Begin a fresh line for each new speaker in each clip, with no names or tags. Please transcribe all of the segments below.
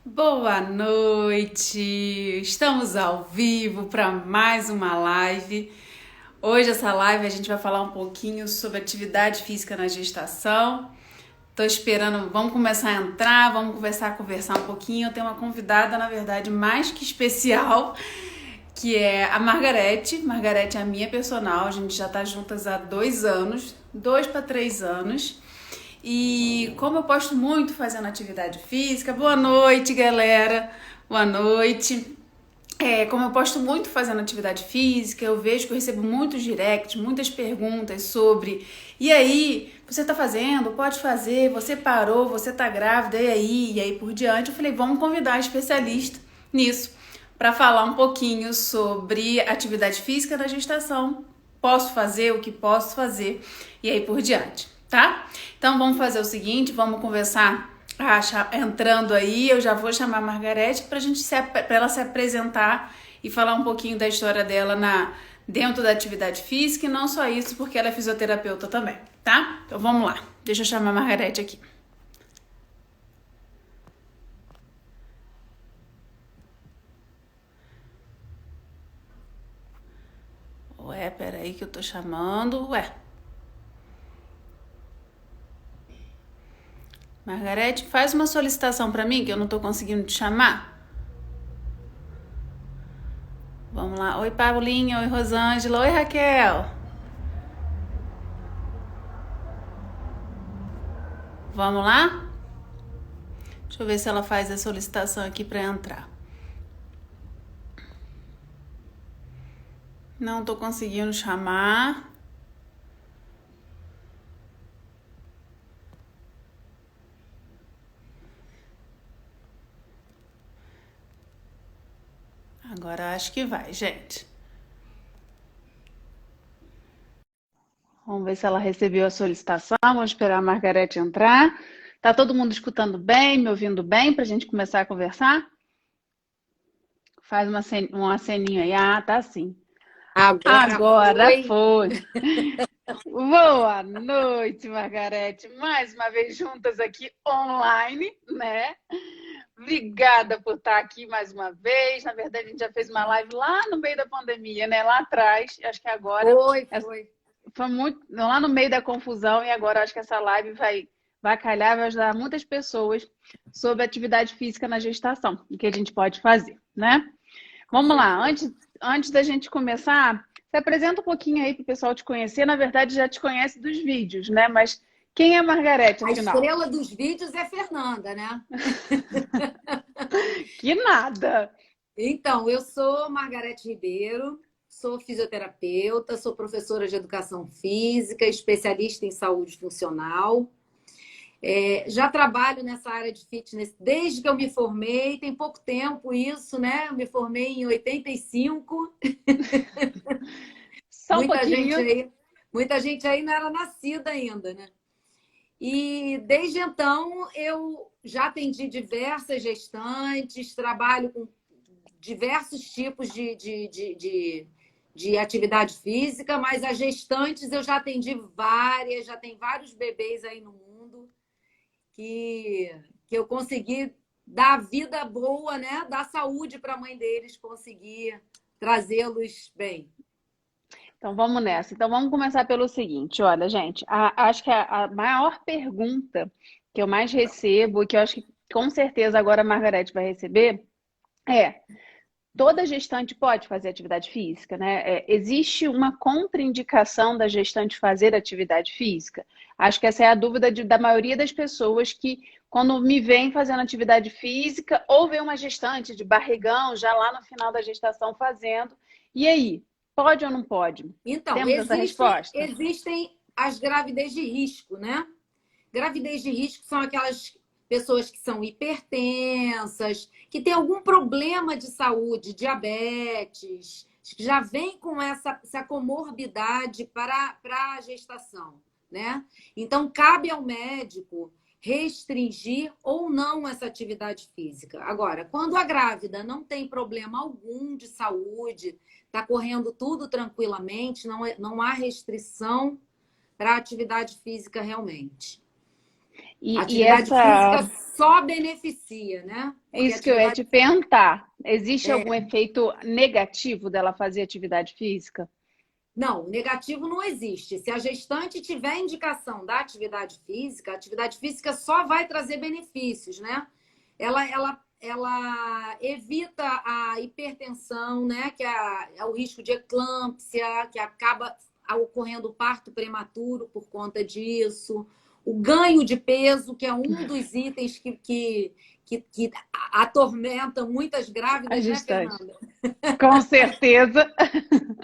Boa noite! Estamos ao vivo para mais uma live. Hoje essa live a gente vai falar um pouquinho sobre atividade física na gestação. Tô esperando, vamos começar a entrar, vamos conversar um pouquinho. Eu tenho uma convidada, na verdade, mais que especial, que é a Margarete. Margarete é a minha personal, a gente já tá juntas há 2 anos, 2 para 3 anos. E como eu posto muito fazendo atividade física, boa noite, galera. Boa noite. Como eu posto muito fazendo atividade física, eu vejo que eu recebo muitos directs, muitas perguntas sobre e aí, você tá fazendo, pode fazer, você parou, você tá grávida, e aí por diante. Eu falei, vamos convidar um especialista nisso para falar um pouquinho sobre atividade física na gestação. Posso fazer o que posso fazer e aí por diante, tá? Então vamos fazer o seguinte, vamos conversar entrando aí. Eu já vou chamar a Margarete para ela se apresentar e falar um pouquinho da história dela dentro da atividade física, e não só isso, porque ela é fisioterapeuta também, tá? Então vamos lá. Deixa eu chamar a Margarete aqui. Ué, peraí que eu tô chamando. Ué. Margarete, faz uma solicitação para mim que eu não tô conseguindo te chamar. Vamos lá. Oi, Paulinha. Oi, Rosângela. Oi, Raquel. Vamos lá? Deixa eu ver se ela faz a solicitação aqui para entrar. Não tô conseguindo chamar. Agora acho que vai, gente. Vamos ver se ela recebeu a solicitação. Vamos esperar a Margarete entrar. Tá todo mundo escutando bem, me ouvindo bem para a gente começar a conversar? Faz um aceninho aí. Ah, tá sim.
Agora
Agora
foi.
foi. Boa noite, Margarete. Mais uma vez juntas aqui online, né? Obrigada por estar aqui mais uma vez. Na verdade, a gente já fez uma live lá no meio da pandemia, né? Lá atrás. Acho que agora
Foi.
foi muito lá no meio da confusão, e agora acho que essa live vai calhar, vai ajudar muitas pessoas sobre atividade física na gestação, o que a gente pode fazer, né?
Com
Vamos lá,
certeza.
antes da gente começar, se apresenta um pouquinho aí para o pessoal te conhecer. Na verdade, já te conhece dos vídeos, né? Mas quem é a Margarete,
A
afinal?
estrela dos vídeos é Fernanda, né?
Que nada!
Então, eu sou Margarete Ribeiro, sou fisioterapeuta, sou professora de educação física, especialista em saúde funcional. Já trabalho nessa área de fitness desde que eu me formei, tem pouco tempo isso, né? Eu me formei em 85.
Só um
Muita gente
pouquinho.
aí, muita gente aí não era nascida ainda, né? E desde então eu já atendi diversas gestantes, trabalho com diversos tipos de atividade física, mas as gestantes eu já atendi várias, já tem vários bebês aí no mundo que eu consegui dar vida boa, né? Dar saúde para a mãe deles, conseguir trazê-los bem.
Então vamos nessa. Então vamos começar pelo seguinte: olha, gente, acho que a maior pergunta que eu mais recebo, que eu acho que com certeza agora a Margarete vai receber, é: toda gestante pode fazer atividade física, né? Existe uma contraindicação da gestante fazer atividade física? Acho que essa é a dúvida da maioria das pessoas que, quando me vem fazendo atividade física, ou vê uma gestante de barrigão já lá no final da gestação fazendo. E aí, pode ou não pode?
Então,
Temos essa resposta?
existem as gravidez de risco, né? Gravidez de risco são aquelas pessoas que são hipertensas, que têm algum problema de saúde, diabetes, que já vem com essa comorbidade para a gestação, né? Então, cabe ao médico restringir ou não essa atividade física. Agora, quando a grávida não tem problema algum de saúde, está correndo tudo tranquilamente, não há restrição para a atividade física realmente. A
E
atividade
essa,
física só beneficia, né?
é
Porque a
isso que eu ia
atividade
te perguntar. Existe algum efeito negativo dela fazer atividade física?
Não, negativo não existe. Se a gestante tiver indicação da atividade física, a atividade física só vai trazer benefícios, né? Ela evita a hipertensão, né? Que é o risco de eclâmpsia, que acaba ocorrendo parto prematuro por conta disso. O ganho de peso, que é um dos itens que atormenta muitas
A
grávidas, né,
gestante.
Fernanda?
Com certeza.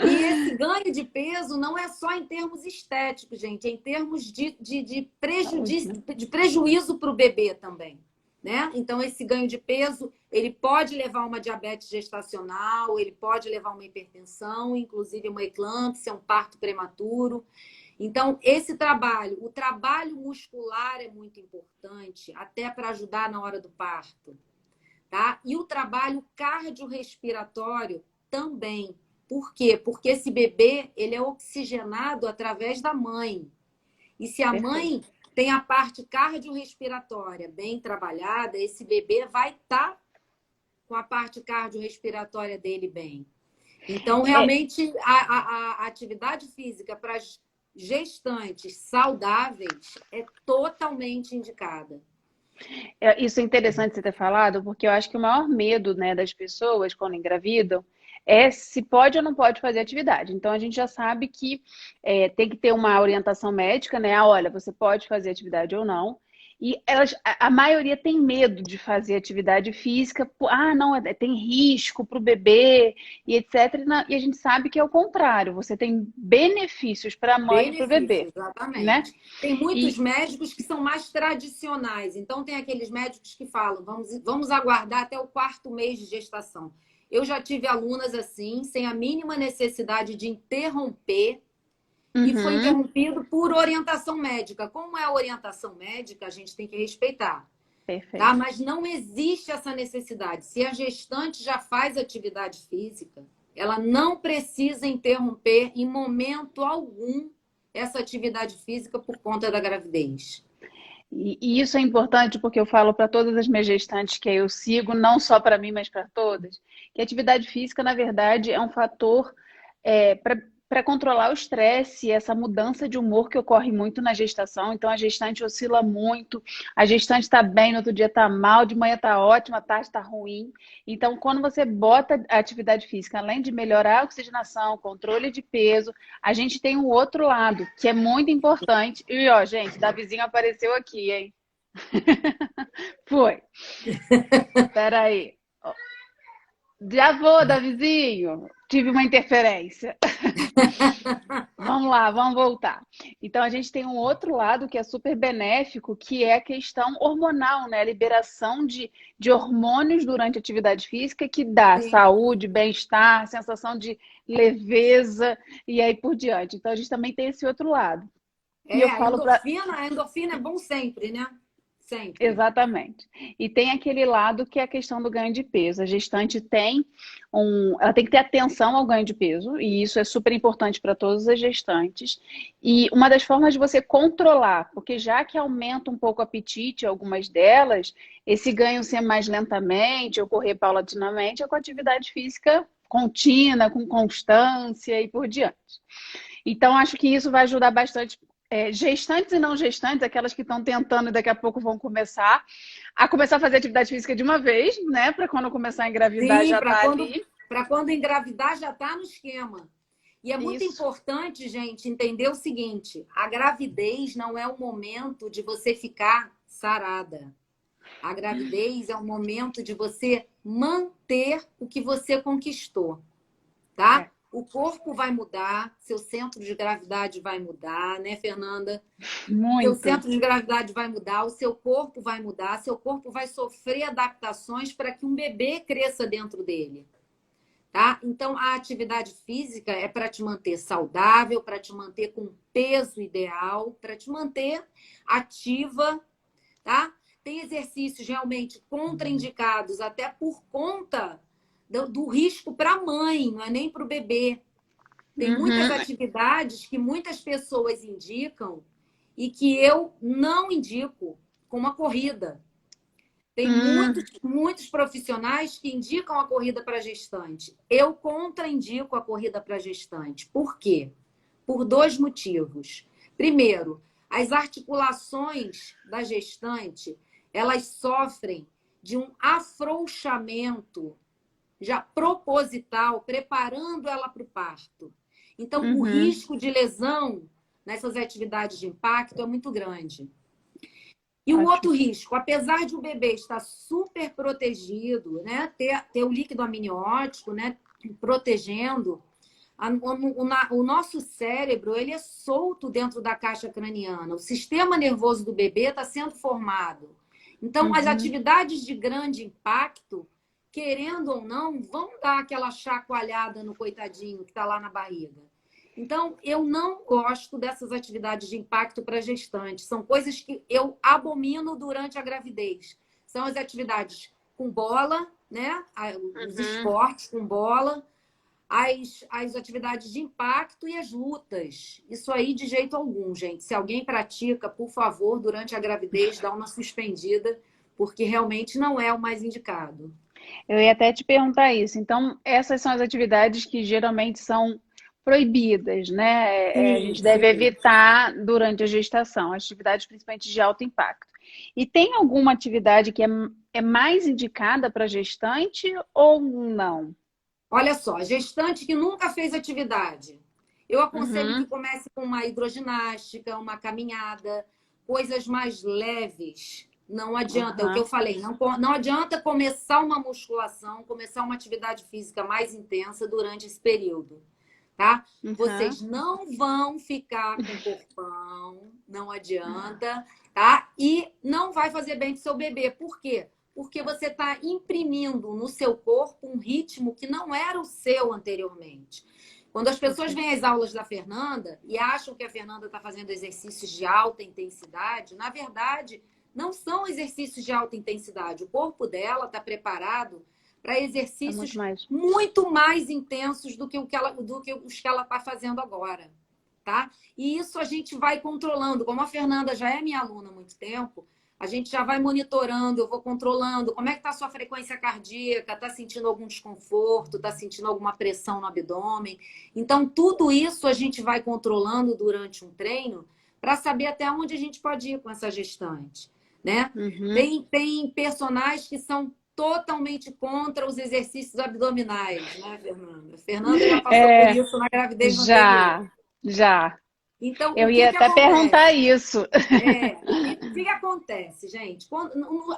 E esse ganho de peso não é só em termos estéticos, gente, é em termos
Saúde, né?
de prejuízo para o bebê também. Né? Então, esse ganho de peso, ele pode levar a uma diabetes gestacional, ele pode levar a uma hipertensão, inclusive uma eclâmpsia, um parto prematuro. Então, esse trabalho, o trabalho muscular é muito importante, até para ajudar na hora do parto. Tá? E o trabalho cardiorrespiratório também. Por quê? Porque esse bebê ele é oxigenado através da mãe. E se a
Perfeito.
mãe tem a parte cardiorrespiratória bem trabalhada, esse bebê vai estar com a parte cardiorrespiratória dele bem. Então,
É,
realmente, a atividade física para gestantes saudáveis é totalmente indicada.
Isso é interessante você ter falado, porque eu acho que o maior medo, né, das pessoas quando engravidam é se pode ou não pode fazer atividade. Então a gente já sabe que tem que ter uma orientação médica, né? Olha, você pode fazer atividade ou não. E a maioria tem medo de fazer atividade física. Não, tem risco para o bebê e etc. E a gente sabe que é o contrário. Você tem benefícios para a mãe e para o
Benefício,
bebê, né?
exatamente. Tem muitos
E
médicos que são mais tradicionais. Então, tem aqueles médicos que falam: vamos aguardar até o quarto mês de gestação. Eu já tive alunas assim, sem a mínima necessidade de interromper, e foi
Uhum,
interrompido por orientação médica. Como é a orientação médica, a gente tem que respeitar. Tá?
perfeito.
Mas não existe essa necessidade. Se a gestante já faz atividade física, ela não precisa interromper em momento algum essa atividade física por conta da gravidez.
E isso é importante porque eu falo para todas as minhas gestantes que eu sigo, não só para mim, mas para todas, que a atividade física, na verdade, é um fator para controlar o estresse, essa mudança de humor que ocorre muito na gestação. Então, a gestante oscila muito, a gestante está bem, no outro dia está mal, de manhã está ótima, à tarde está ruim. Então, quando você bota a atividade física, além de melhorar a oxigenação, controle de peso, a gente tem um outro lado, que é muito importante. E, ó, gente, Davizinho apareceu aqui, hein? Foi. Espera aí. Já vou, Davizinho. Tive uma interferência. Vamos lá, vamos voltar. Então, a gente tem um outro lado que é super benéfico, que é a questão hormonal, né? A liberação de hormônios durante a atividade física, que dá
Sim.
saúde, bem-estar, sensação de leveza e aí por diante. Então, a gente também tem esse outro lado. E eu falo para
A endorfina é bom sempre, né? Sempre.
Exatamente. E tem aquele lado que é a questão do ganho de peso. A gestante ela tem que ter atenção ao ganho de peso, e isso é super importante para todas as gestantes. E uma das formas de você controlar, porque já que aumenta um pouco o apetite, algumas delas, esse ganho ser mais lentamente, ocorrer paulatinamente, é com atividade física contínua, com constância e por diante. Então, acho que isso vai ajudar bastante gestantes e não gestantes, aquelas que estão tentando e daqui a pouco vão começar a fazer atividade física de uma vez, né? Para quando começar a engravidar
Sim,
já tá ali.
para quando engravidar já está no esquema. E é muito
Isso.
importante, gente, entender o seguinte: a gravidez não é o momento de você ficar sarada. A gravidez é o momento de você manter o que você conquistou, tá?
É,
O corpo vai mudar, seu centro de gravidade vai mudar, né, Fernanda? Seu
muito.
centro de gravidade vai mudar, o seu corpo vai mudar, seu corpo vai sofrer adaptações para que um bebê cresça dentro dele. Tá? Então, a atividade física é para te manter saudável, para te manter com peso ideal, para te manter ativa, tá? Tem exercícios realmente contraindicados, até por conta do risco para a mãe, não é nem para o bebê. Tem muitas
Uhum.
atividades que muitas pessoas indicam e que eu não indico, com uma corrida. Tem muitos profissionais que indicam a corrida para gestante. Eu contraindico a corrida para gestante. Por quê? Por dois motivos. Primeiro, as articulações da gestante, elas sofrem de um afrouxamento já proposital, preparando ela para o parto. Então, o risco de lesão nessas atividades de impacto é muito grande. E o outro risco, apesar de o bebê estar super protegido, né, ter o líquido amniótico, né, protegendo, o nosso cérebro ele é solto dentro da caixa craniana. O sistema nervoso do bebê está sendo formado. Então, as atividades de grande impacto, querendo ou não, vão dar aquela chacoalhada no coitadinho que está lá na barriga. Então, eu não gosto dessas atividades de impacto para gestante. São coisas que eu abomino durante a gravidez. São as atividades com bola, né? Os esportes com bola, as atividades de impacto e as lutas. Isso aí de jeito algum, gente. Se alguém pratica, por favor, durante a gravidez, dá uma suspendida, porque realmente não é o mais indicado.
Eu ia até te perguntar isso. Então, essas são as atividades que geralmente são proibidas, né? A gente deve evitar durante a gestação, atividades principalmente de alto impacto. E tem alguma atividade que é mais indicada para gestante ou não?
Olha só, gestante que nunca fez atividade. Eu aconselho que comece com uma hidroginástica, uma caminhada, coisas mais leves. Não adianta, é o que eu falei, não adianta começar uma musculação, começar uma atividade física mais intensa durante esse período. Tá? Vocês não vão ficar com corpão, não adianta, tá? E não vai fazer bem pro seu bebê. Por quê? Porque você está imprimindo no seu corpo um ritmo que não era o seu anteriormente. Quando as pessoas vêm às aulas da Fernanda e acham que a Fernanda está fazendo exercícios de alta intensidade, na verdade, não são exercícios de alta intensidade. O corpo dela está preparado para exercícios muito mais intensos do que os que ela está fazendo agora, tá? E isso a gente vai controlando. Como a Fernanda já é minha aluna há muito tempo, a gente já vai monitorando, eu vou controlando como é que está a sua frequência cardíaca, está sentindo algum desconforto, está sentindo alguma pressão no abdômen. Então, tudo isso a gente vai controlando durante um treino para saber até onde a gente pode ir com essa gestante, né? Tem personagens que são totalmente contra os exercícios abdominais, né, Fernanda? A Fernanda já passou por isso na gravidez anterior.
Já.
Então,
eu ia até perguntar isso.
O que acontece, gente?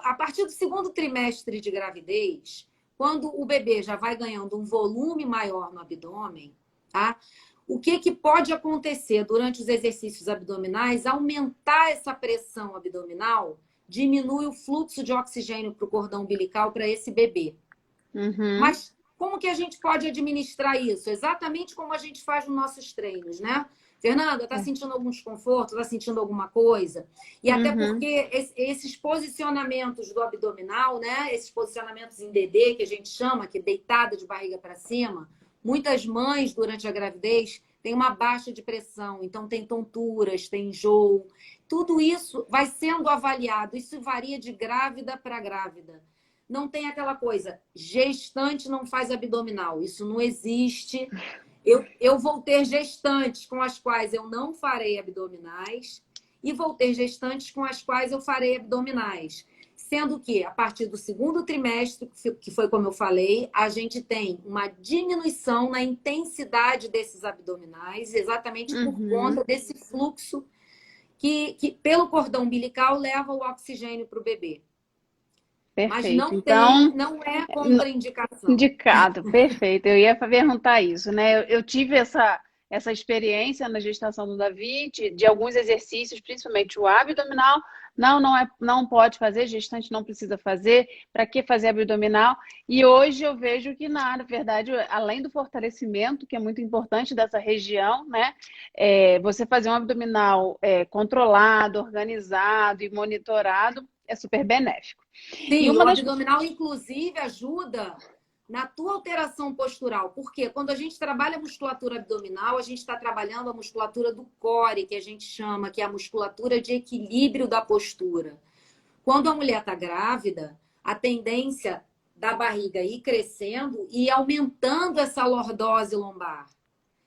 A partir do segundo trimestre de gravidez, quando o bebê já vai ganhando um volume maior no abdômen, tá? O que pode acontecer durante os exercícios abdominais? Aumentar essa pressão abdominal diminui o fluxo de oxigênio para o cordão umbilical para esse bebê. Mas como que a gente pode administrar isso? Exatamente como a gente faz nos nossos treinos, né? Fernanda, tá sentindo algum desconforto? Tá sentindo alguma coisa? E até porque esses posicionamentos do abdominal, né? Esses posicionamentos em DD, que a gente chama, que é deitada de barriga para cima, muitas mães, durante a gravidez, têm uma baixa de pressão, então tem tonturas, tem enjoo. Tudo isso vai sendo avaliado. Isso varia de grávida para grávida. Não tem aquela coisa, gestante não faz abdominal. Isso não existe. Eu vou ter gestantes com as quais eu não farei abdominais e vou ter gestantes com as quais eu farei abdominais. Sendo que, a partir do segundo trimestre, que foi como eu falei, a gente tem uma diminuição na intensidade desses abdominais, exatamente por conta desse fluxo que pelo cordão umbilical leva o oxigênio para o bebê.
Perfeito.
Mas não é contraindicação.
Indicado, perfeito. Eu ia perguntar isso, né? Eu tive essa experiência na gestação do Davi, de alguns exercícios, principalmente o abdominal. Não pode fazer, gestante não precisa fazer. Para que fazer abdominal? E hoje eu vejo que, na verdade, além do fortalecimento, que é muito importante dessa região, né? Você fazer um abdominal controlado, organizado e monitorado é super benéfico.
Sim, o abdominal, inclusive, ajuda na tua alteração postural. Porque quando a gente trabalha a musculatura abdominal, a gente está trabalhando a musculatura do core, que a gente chama, que é a musculatura de equilíbrio da postura. quando a mulher está grávida, a tendência da barriga ir crescendo e aumentando essa lordose lombar.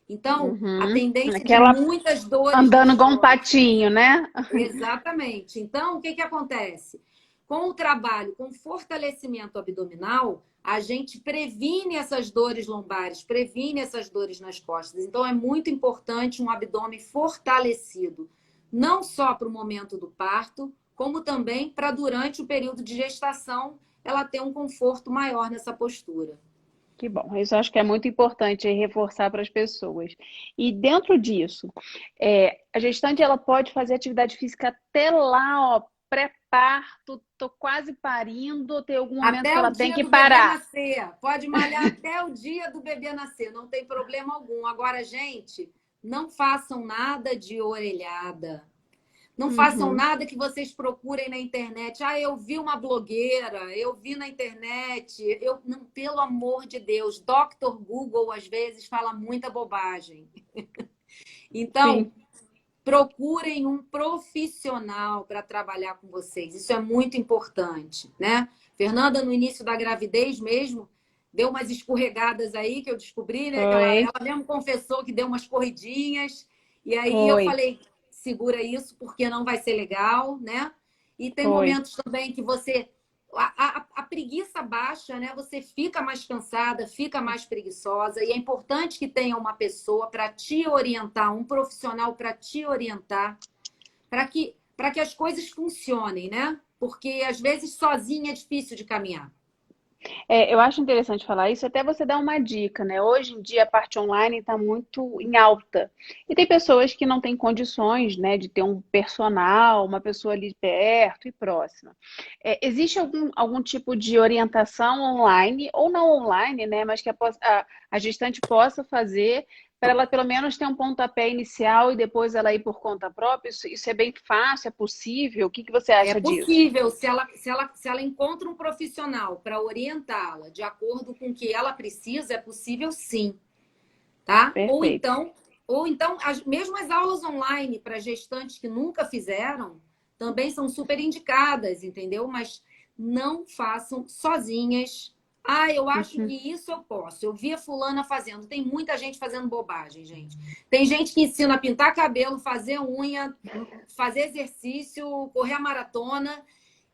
Então, a
Uhum.
tendência de
Aquela
muitas dores
andando
nas
igual um
costas.
patinho, né?
Exatamente. Então, o que que acontece? Com o trabalho, com fortalecimento abdominal, a gente previne essas dores lombares, previne essas dores nas costas. Então, é muito importante um abdômen fortalecido, não só para o momento do parto, como também para durante o período de gestação, ela ter um conforto maior nessa postura.
Que bom, isso eu acho que é muito importante reforçar para as pessoas. E dentro disso, a gestante ela pode fazer atividade física até lá, ó, pré-parto, tô quase parindo, ou tem algum momento que
Até o
ela tem
dia
que
do bebê
parar?
nascer. Pode malhar até o dia do bebê nascer, não tem problema algum. Agora, gente, não façam nada de orelhada. Não façam
Uhum.
nada que vocês procurem na internet. Ah, eu vi uma blogueira, eu vi na internet. Não, pelo amor de Deus, Dr. Google às vezes fala muita bobagem. Então,
Sim.
procurem um profissional para trabalhar com vocês. Isso é muito importante, né? Fernanda, no início da gravidez mesmo, deu umas escorregadas aí que eu descobri, né? Que ela
Foi,
mesmo confessou que deu umas corridinhas. E aí eu
foi,
falei, segura isso, porque não vai ser legal, né? E tem
foi.
momentos também que você a preguiça baixa, né? Você fica mais cansada, fica mais preguiçosa, e é importante que tenha uma pessoa para te orientar, um profissional para te orientar, para que as coisas funcionem, né? Porque às vezes sozinha é difícil de caminhar.
Eu acho interessante falar isso, até você dar uma dica, né? Hoje em dia a parte online está muito em alta. E tem pessoas que não têm condições, né, de ter um personal, uma pessoa ali perto e próxima. Existe algum tipo de orientação online, ou não online, né, mas que a gestante possa fazer para ela pelo menos ter um pontapé inicial e depois ela ir por conta própria? Isso é bem fácil, é possível? O que que você
É
acha disso?
possível, se ela encontra um profissional para orientá-la de acordo com o que ela precisa, é possível sim, tá?
Perfeito.
Ou então mesmo as aulas online para gestantes que nunca fizeram também são super indicadas, entendeu? Mas não façam sozinhas. Ah, eu acho
Uhum.
que isso eu posso. Eu vi a fulana fazendo. Tem muita gente fazendo bobagem, gente. Tem gente que ensina a pintar cabelo, fazer unha, fazer exercício, correr a maratona.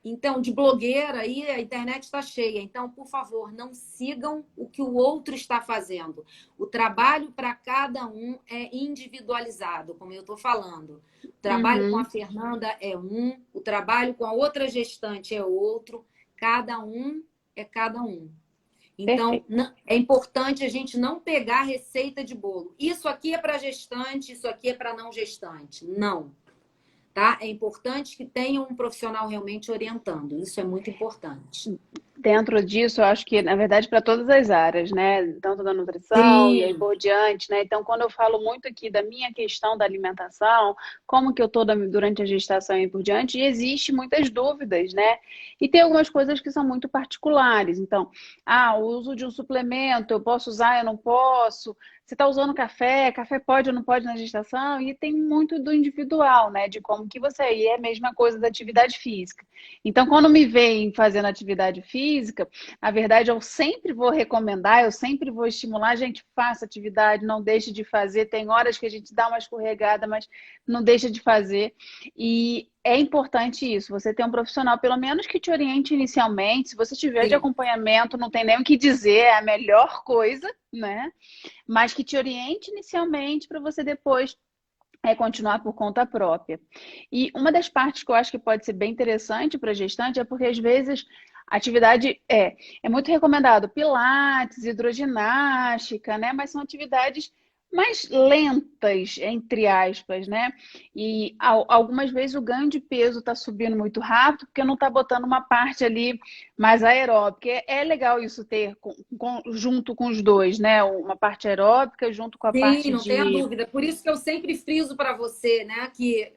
Então, de blogueira, aí a internet está cheia. Então, por favor, não sigam o que o outro está fazendo. O trabalho para cada um é individualizado, como eu estou falando. O trabalho com a
Uhum.
Fernanda é um, o trabalho com a outra gestante é outro. Cada um é cada um. Então,
Perfeito.
é importante a gente não pegar receita de bolo. Isso aqui é para gestante, isso aqui é para não gestante. Não, tá? É importante que tenha um profissional realmente orientando. Isso é muito importante.
Dentro disso, eu acho que, na verdade, para todas as áreas, né? Tanto da nutrição e aí
Sim,
por diante, né? Então, quando eu falo muito aqui da minha questão da alimentação, como que eu estou durante a gestação e por diante, e existe muitas dúvidas, né? E tem algumas coisas que são muito particulares. Então, o uso de um suplemento, eu posso usar, eu não posso. Você está usando café, café pode ou não pode na gestação? E tem muito do individual, né? De como que você... E é a mesma coisa da atividade física. Então, quando me veem fazendo atividade física, a verdade eu sempre vou recomendar, eu sempre vou estimular, gente, faça atividade, não deixe de fazer. Tem horas que a gente dá uma escorregada, mas não deixa de fazer. E é importante isso, você ter um profissional, pelo menos que te oriente inicialmente. Se você tiver de
sim.
acompanhamento, não tem nem o que dizer, é a melhor coisa, né? Mas que te oriente inicialmente para você depois continuar por conta própria. E uma das partes que eu acho que pode ser bem interessante para a gestante é porque, às vezes, a atividade é muito recomendado pilates, hidroginástica, né? Mas são atividades mais lentas, entre aspas, né? E algumas vezes o ganho de peso está subindo muito rápido porque não está botando uma parte ali mais aeróbica. É legal isso ter junto com os dois, né? Uma parte aeróbica junto com a
Sim,
parte
não tenha
de...
dúvida. Por isso que eu sempre friso para você, né, que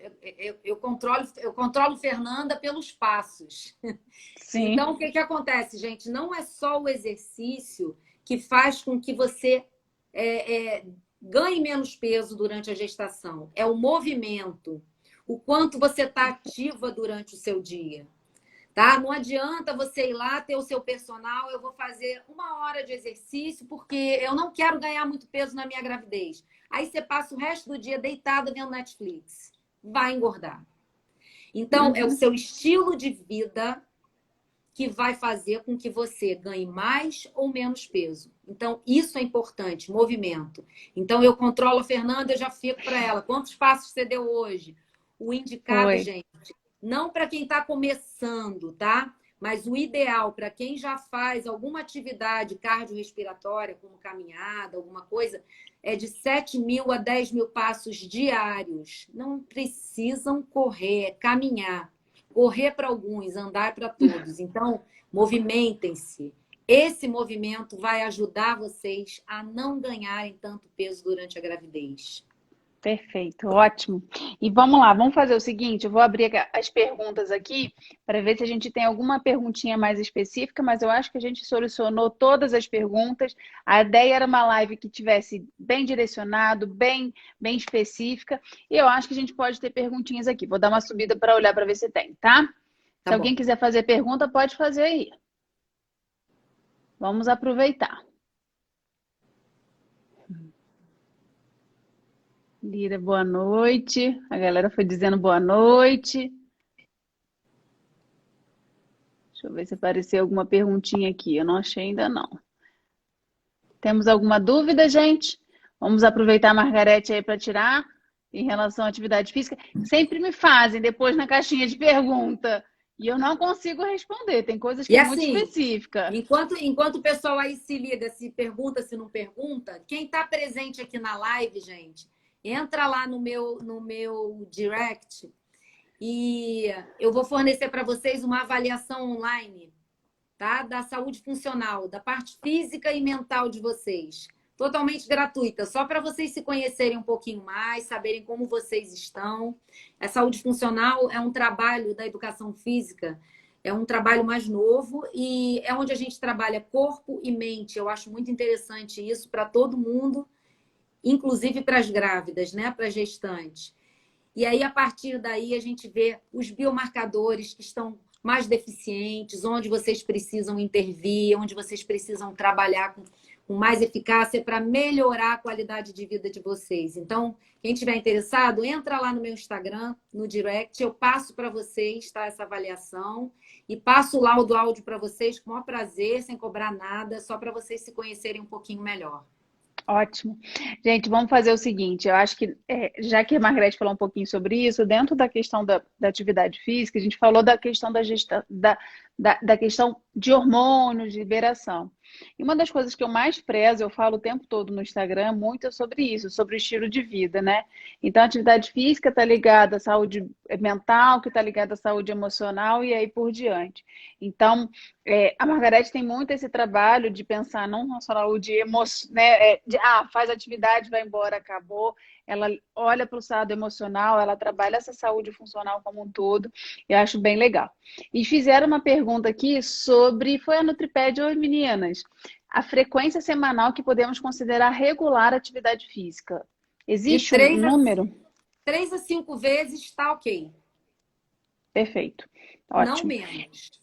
eu controlo Fernanda pelos passos.
Sim.
Então, o que que acontece, gente? Não é só o exercício que faz com que você ganhe menos peso durante a gestação. É o movimento, o quanto você está ativa durante o seu dia. tá? Não adianta você ir lá, ter o seu personal, eu vou fazer 1 hora de exercício porque eu não quero ganhar muito peso na minha gravidez. Aí você passa o resto do dia deitada vendo Netflix. Vai engordar. Então, é o
Uhum.
seu estilo de vida que vai fazer com que você ganhe mais ou menos peso. Então, isso é importante, movimento. Então, eu controlo a Fernanda, eu já fico para ela. Quantos passos você deu hoje? O indicado,
Foi.
gente, não para quem está começando, tá? Mas o ideal para quem já faz alguma atividade cardiorrespiratória, como caminhada, alguma coisa, é de 7.000 a 10.000 passos diários. Não precisam correr, é caminhar. Correr para alguns, andar para todos. Então, movimentem-se. Esse movimento vai ajudar vocês a não ganharem tanto peso durante a gravidez.
Perfeito, ótimo. E vamos lá, vamos fazer o seguinte, eu vou abrir as perguntas aqui para ver se a gente tem alguma perguntinha mais específica, mas eu acho que a gente solucionou todas as perguntas. A ideia era uma live que tivesse bem direcionado, bem específica, e eu acho que a gente pode ter perguntinhas aqui. Vou dar uma subida para olhar para ver se tem, tá?
Tá
Se alguém
bom.
quiser fazer pergunta, pode fazer aí. Vamos aproveitar. Lira, boa noite. A galera foi dizendo boa noite. Deixa eu ver se apareceu alguma perguntinha aqui. Eu não achei ainda não. Temos alguma dúvida, gente? Vamos aproveitar a Margarete aí para tirar em relação à atividade física. Sempre me fazem depois na caixinha de pergunta e eu não consigo responder. Tem coisas que
E
é muito
assim,
específica.
enquanto o pessoal aí se liga, se pergunta, se não pergunta, quem está presente aqui na live, gente, entra lá no meu direct e eu vou fornecer para vocês uma avaliação online, tá? Da saúde funcional, da parte física e mental de vocês. Totalmente gratuita, só para vocês se conhecerem um pouquinho mais, saberem como vocês estão. A saúde funcional é um trabalho da educação física, é um trabalho mais novo e é onde a gente trabalha corpo e mente. Eu acho muito interessante isso para todo mundo, inclusive para as grávidas, né? Para as gestantes. E aí, a partir daí, a gente vê os biomarcadores que estão mais deficientes, onde vocês precisam intervir, onde vocês precisam trabalhar com mais eficácia para melhorar a qualidade de vida de vocês. Então, quem estiver interessado, entra lá no meu Instagram, no direct, eu passo para vocês, tá, essa avaliação e passo o laudo áudio para vocês com o maior prazer, sem cobrar nada, só para vocês se conhecerem um pouquinho melhor.
Ótimo. Gente, vamos fazer o seguinte, eu acho que, já que a Margarete falou um pouquinho sobre isso, dentro da questão da atividade física, a gente falou da questão da questão de hormônios, de liberação. E uma das coisas que eu mais prezo, eu falo o tempo todo no Instagram, muito é sobre isso, sobre o estilo de vida, né? Então, a atividade física está ligada à saúde mental, que está ligada à saúde emocional e aí por diante. Então, a Margarete tem muito esse trabalho de pensar não na saúde emocional, né? Faz atividade, vai embora, acabou. Ela olha para o lado emocional, ela trabalha essa saúde funcional como um todo. Eu acho bem legal. E fizeram uma pergunta aqui sobre, foi a Nutripédia, oi meninas, a frequência semanal que podemos considerar regular atividade física.
De
Existe um
3
número?
a 5 vezes está ok.
Perfeito,
Não
ótimo.
menos.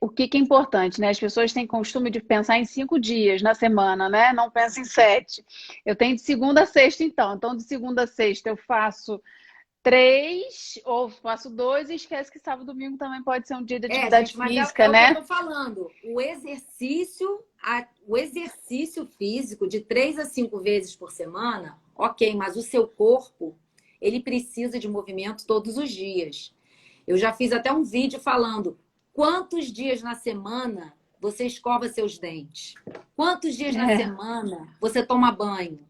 O que é importante, né? As pessoas têm costume de pensar em 5 dias na semana, né? Não pensam em 7. Eu tenho de segunda a sexta, então. Então, de segunda a sexta eu faço 3 ou faço 2 e esquece que sábado e domingo também pode ser um dia de atividade
Gente, mas
física,
é o que eu
né?
estou falando. O exercício físico de 3 a 5 vezes por semana, ok, mas o seu corpo, ele precisa de movimento todos os dias. Eu já fiz até um vídeo falando quantos dias na semana você escova seus dentes? Quantos dias na
É.
semana você toma banho?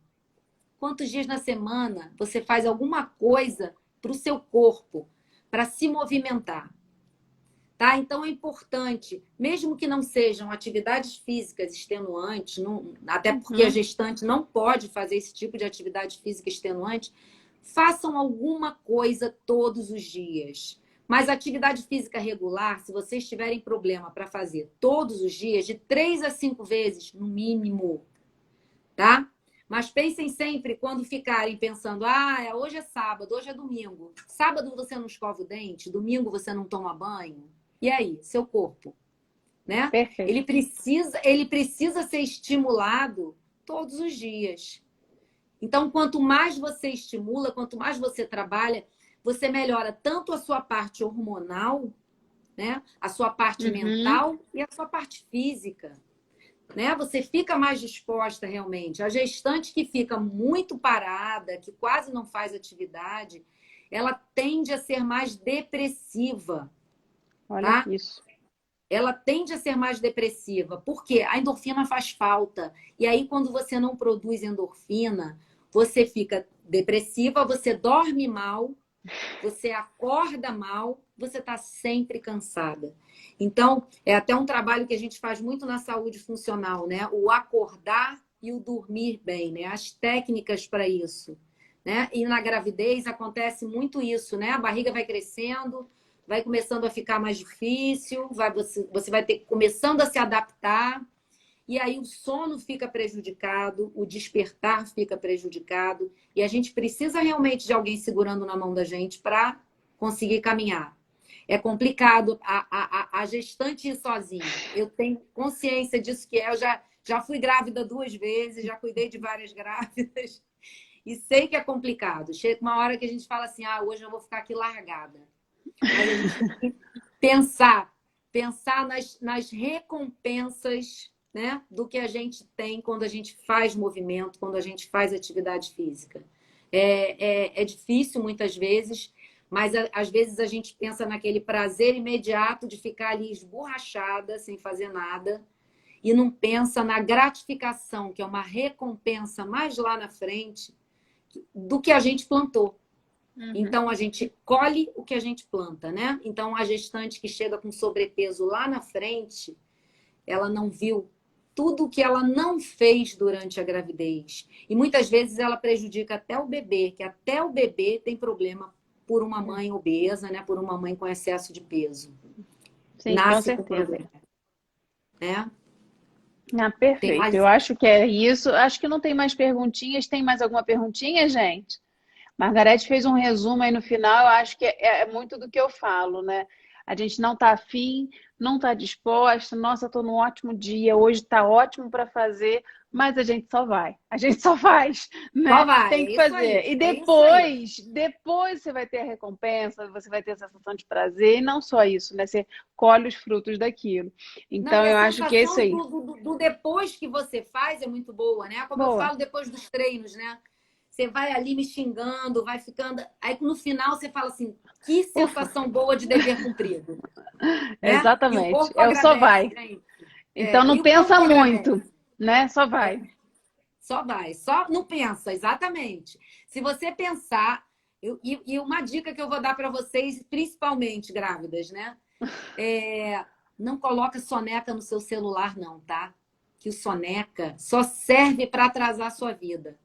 Quantos dias na semana você faz alguma coisa para o seu corpo, para se movimentar? Tá? Então é importante, mesmo que não sejam atividades físicas extenuantes, até porque a
Uhum.
gestante não pode fazer esse tipo de atividade física extenuante, façam alguma coisa todos os dias. Mas atividade física regular, se vocês tiverem problema para fazer todos os dias, de 3 a 5 vezes, no mínimo, tá? Mas pensem sempre quando ficarem pensando, hoje é sábado, hoje é domingo. Sábado você não escova o dente, domingo você não toma banho. E aí, seu corpo, né?
Perfeito.
Ele precisa ser estimulado todos os dias. Então, quanto mais você estimula, quanto mais você trabalha, você melhora tanto a sua parte hormonal, né? A sua parte mental e a sua parte física. Né? Você fica mais disposta realmente. A gestante que fica muito parada, que quase não faz atividade, ela tende a ser mais depressiva.
Olha
Tá?
isso.
Ela tende a ser mais depressiva. Por quê? A endorfina faz falta. E aí, quando você não produz endorfina, você fica depressiva, você dorme mal, você acorda mal, você está sempre cansada. Então, é até um trabalho que a gente faz muito na saúde funcional, né? O acordar e o dormir bem, né? As técnicas para isso, né? E na gravidez acontece muito isso, né? A barriga vai crescendo, vai começando a ficar mais difícil, você vai ter começando a se adaptar. E aí o sono fica prejudicado, o despertar fica prejudicado, e a gente precisa realmente de alguém segurando na mão da gente para conseguir caminhar. É complicado a gestante ir sozinha. Eu tenho consciência disso que é. Eu já fui grávida 2 vezes, já cuidei de várias grávidas, e sei que é complicado. Chega uma hora que a gente fala assim, hoje eu vou ficar aqui largada. Mas a gente tem que pensar nas recompensas, né, do que a gente tem quando a gente faz movimento, quando a gente faz atividade física. É difícil muitas vezes, mas às vezes a gente pensa naquele prazer imediato de ficar ali esborrachada, sem fazer nada, e não pensa na gratificação, que é uma recompensa mais lá na frente do que a gente plantou. Então, a gente colhe o que a gente planta, né? Então, a gestante que chega com sobrepeso lá na frente, ela não viu tudo o que ela não fez durante a gravidez. E muitas vezes ela prejudica até o bebê, que até o bebê tem problema por uma mãe obesa, né? Por uma mãe com excesso de peso.
Sim,
Nasce
com certeza.
problema, né?
Perfeito. Eu acho que é isso. Acho que não tem mais perguntinhas. Tem mais alguma perguntinha, gente? Margarete fez um resumo aí no final, eu acho que é muito do que eu falo, né? A gente não está afim, não está disposta, nossa, estou num ótimo dia, hoje está ótimo para fazer, mas a gente só vai, a gente só faz, né?
Só vai,
tem que
é isso
fazer.
aí,
E
é isso aí.
depois você vai ter a recompensa, você vai ter a sensação de prazer, e não só isso, né? Você colhe os frutos daquilo.
Não,
Então,
e
eu
a
acho que é isso
sensação
aí.
do depois que você faz é muito boa, né? Como eu
Boa.
falo depois dos treinos, né? Você vai ali me xingando, vai ficando. Aí no final você fala assim: que
Ufa,
sensação boa de dever cumprido. Né? E o
exatamente.
corpo
É o só
agradece,
vai.
gente.
Então,
E
não
o corpo
pensa
agradece.
muito, né? Só vai.
Só vai, só não pensa, exatamente. Se você pensar, e uma dica que eu vou dar para vocês, principalmente grávidas, né? Não coloca soneca no seu celular, não, tá? Que o soneca só serve para atrasar a sua vida.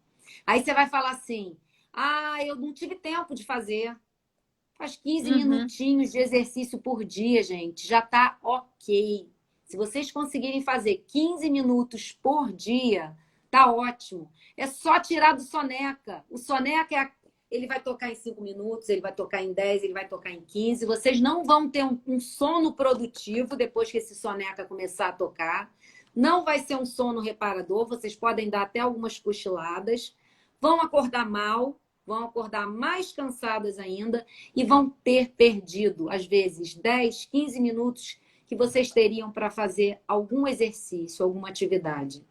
Aí você vai falar assim: eu não tive tempo de fazer. Faz 15 minutinhos de exercício por dia, gente. Já tá ok. Se vocês conseguirem fazer 15 minutos por dia, tá ótimo. É só tirar do soneca. O soneca ele vai tocar em 5 minutos, ele vai tocar em 10, ele vai tocar em 15. Vocês não vão ter um sono produtivo depois que esse soneca começar a tocar. Não vai ser um sono reparador. Vocês podem dar até algumas cochiladas. Vão acordar mal, vão acordar mais cansadas ainda e vão ter perdido, às vezes, 10, 15 minutos que vocês teriam para fazer algum exercício, alguma atividade.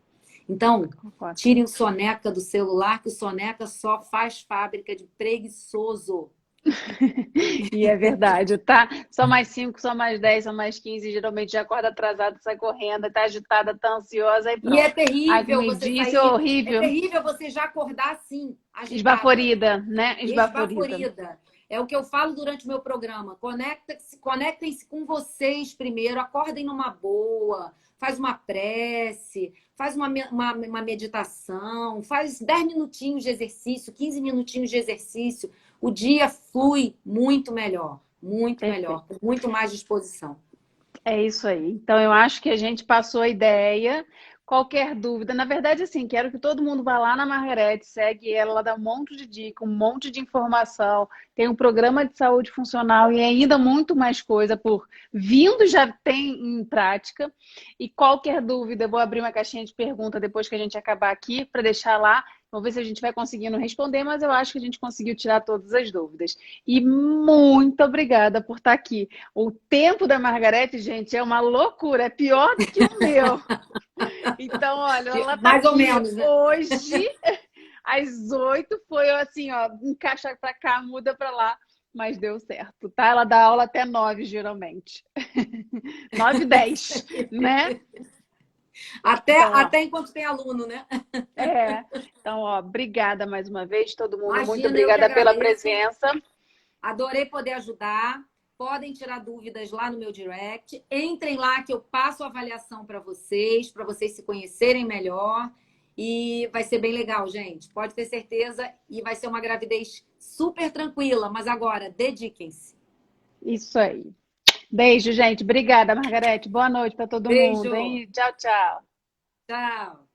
Então, tirem o soneca do celular, que o soneca só faz fábrica de preguiçoso.
E é verdade, tá? Só mais 5, só mais 10, só mais 15, geralmente já acorda atrasado, sai correndo, tá agitada, tá ansiosa e pronto.
E é terrível você
Isso
sair.
é horrível.
É terrível você já acordar assim, agitada.
Esbaforida, né?
Esbaforida. É o que eu falo durante o meu programa. Conectem-se com vocês primeiro, acordem numa boa, faz uma prece, faz uma meditação, faz 10 minutinhos de exercício, 15 minutinhos de exercício. O dia flui muito melhor, com muito mais disposição.
É isso aí. Então, eu acho que a gente passou a ideia. Qualquer dúvida, na verdade, assim, quero que todo mundo vá lá na Margarete, segue ela dá um monte de dica, um monte de informação, tem um programa de saúde funcional e ainda muito mais coisa por vindo já tem em prática. E qualquer dúvida, eu vou abrir uma caixinha de pergunta depois que a gente acabar aqui para deixar lá. Vamos ver se a gente vai conseguindo responder, mas eu acho que a gente conseguiu tirar todas as dúvidas. E muito obrigada por estar aqui. O tempo da Margarete, gente, é uma loucura, é pior do que o meu. Então, olha, ela tá
Mais ou
aqui
menos, né?
hoje, às 8, foi assim, ó, encaixa pra cá, muda pra lá, mas deu certo, tá? Ela dá aula até 9, geralmente. 9 e 10, né? Então, ó,
Até enquanto tem aluno, né?
é. Então, ó, obrigada mais uma vez, todo mundo. Muito
Imagina, eu que
obrigada pela
agradeço.
presença.
Adorei poder ajudar. Podem tirar dúvidas lá no meu direct. Entrem lá que eu passo a avaliação para vocês se conhecerem melhor. E vai ser bem legal, gente. Pode ter certeza. E vai ser uma gravidez super tranquila. Mas agora, dediquem-se.
Isso aí. Beijo, gente. Obrigada, Margarete. Boa noite para todo mundo,
Beijo.
hein? Tchau, tchau.
Tchau.